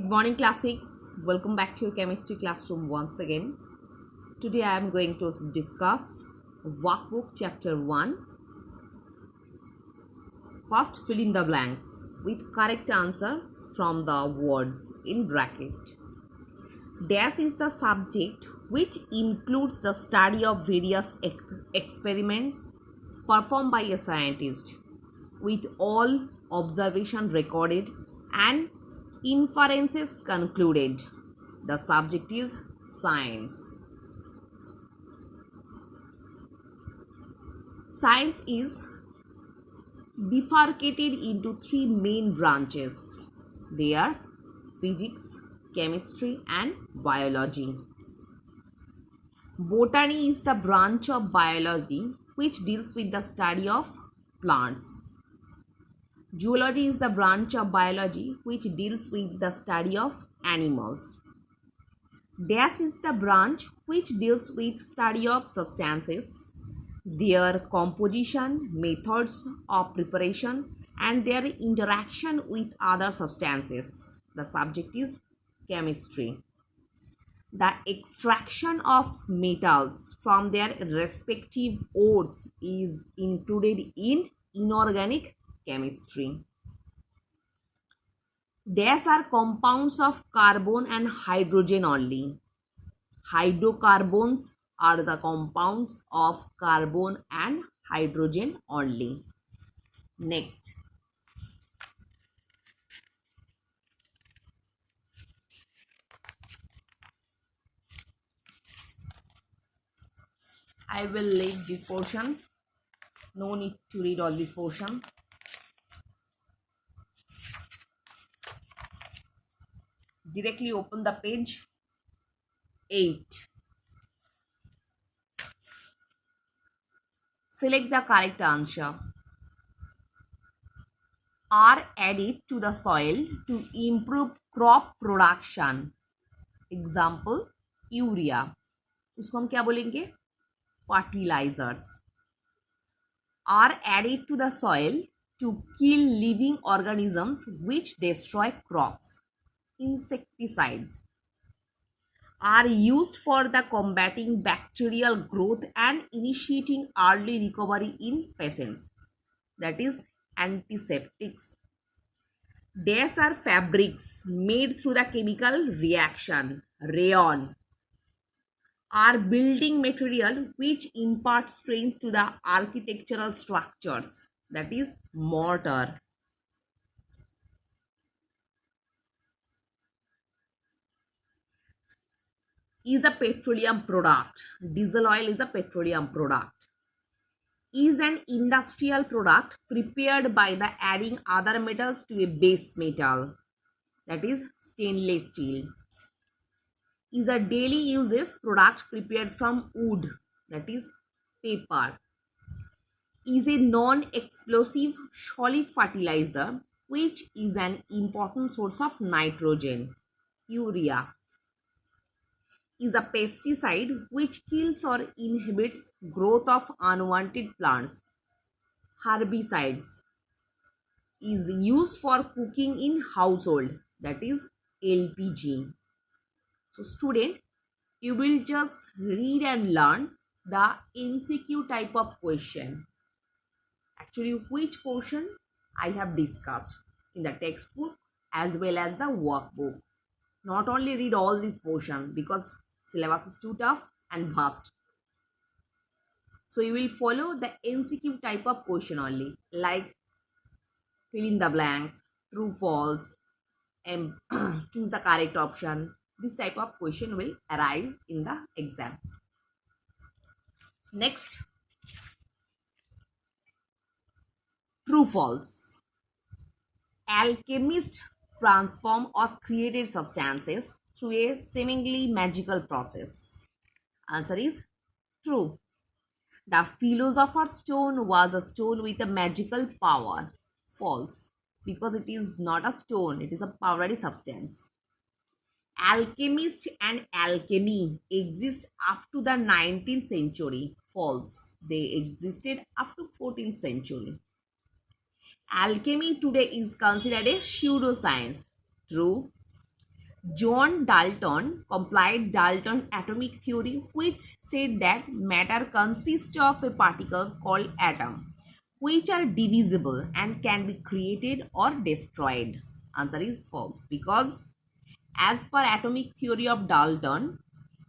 Good morning, classics. Welcome back to your chemistry classroom once again. Today I am going to discuss workbook chapter 1. First, fill in the blanks with correct answer from the words in bracket. Dash is the subject which includes the study of various experiments performed by a scientist with all observation recorded and inferences concluded. The subject is science. Science is bifurcated into three main branches. They are physics, chemistry, and biology. Botany is the branch of biology which deals with the study of plants. Zoology is the branch of biology which deals with the study of animals. Dash is the branch which deals with study of substances, their composition, methods of preparation, and their interaction with other substances. The subject is chemistry. The extraction of metals from their respective ores is included in inorganic chemistry. Dash are compounds of carbon and hydrogen only. Hydrocarbons are the compounds of carbon and hydrogen only. Next. I will leave this portion. No need to read all this portion. Directly open the page 8. Select the correct answer. Are added to the soil to improve crop production. Example, urea. उसको हम क्या बोलेंगे? Fertilizers. Are added to the soil to kill living organisms which destroy crops. Insecticides. Are used for the combating bacterial growth and initiating early recovery in patients. That is antiseptics. Dash are fabrics made through the chemical reaction. Rayon. Are building material which impart strength to the architectural structures. That is mortar. Is a petroleum product. Diesel oil is a petroleum product. Is an industrial product prepared by the adding other metals to a base metal. That is stainless steel. Is a daily uses product prepared from wood. That is paper. Is a non-explosive solid fertilizer which is an important source of nitrogen. Urea. Is a pesticide which kills or inhibits growth of unwanted plants. Herbicides. Is used for cooking in household. That is LPG. So student, you will just read and learn the MCQ type of question. Actually, which portion I have discussed in the textbook as well as the workbook. Not only read all this portion because syllabus is too tough and vast. So you will follow the MCQ type of question only, like fill in the blanks, true, false, and choose the correct option. This type of question will arise in the exam. Next, true, false. Alchemists transform or created substances through a seemingly magical process. Answer is true. The philosopher's stone was a stone with a magical power. False, because it is not a stone, it is a powdery substance. Alchemist and alchemy exist up to the 19th century. False, they existed up to 14th century. Alchemy today is considered a pseudoscience. True. John Dalton complied Dalton atomic theory, which said that matter consists of a particle called atom, which are divisible and can be created or destroyed. Answer is false, because as per atomic theory of Dalton,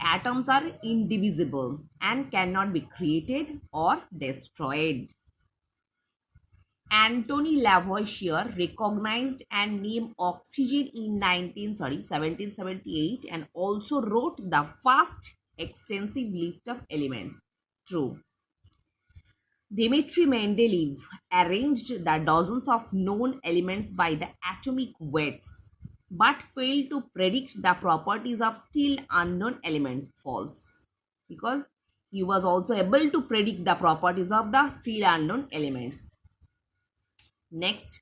atoms are indivisible and cannot be created or destroyed. Anthony Lavoisier recognized and named oxygen in 1778 and also wrote the first extensive list of elements. True. Dmitry Mendeleev arranged the dozens of known elements by the atomic weights but failed to predict the properties of still unknown elements. False. Because he was also able to predict the properties of the still unknown elements. Next,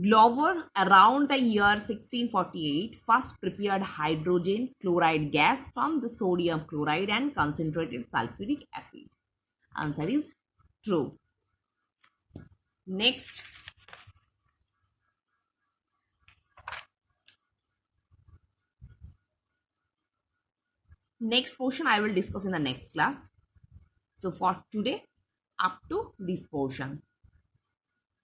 Glover, around the year 1648, first prepared hydrogen chloride gas from the sodium chloride and concentrated sulfuric acid. Answer is true. Next, portion I will discuss in the next class. So for today, up to this portion.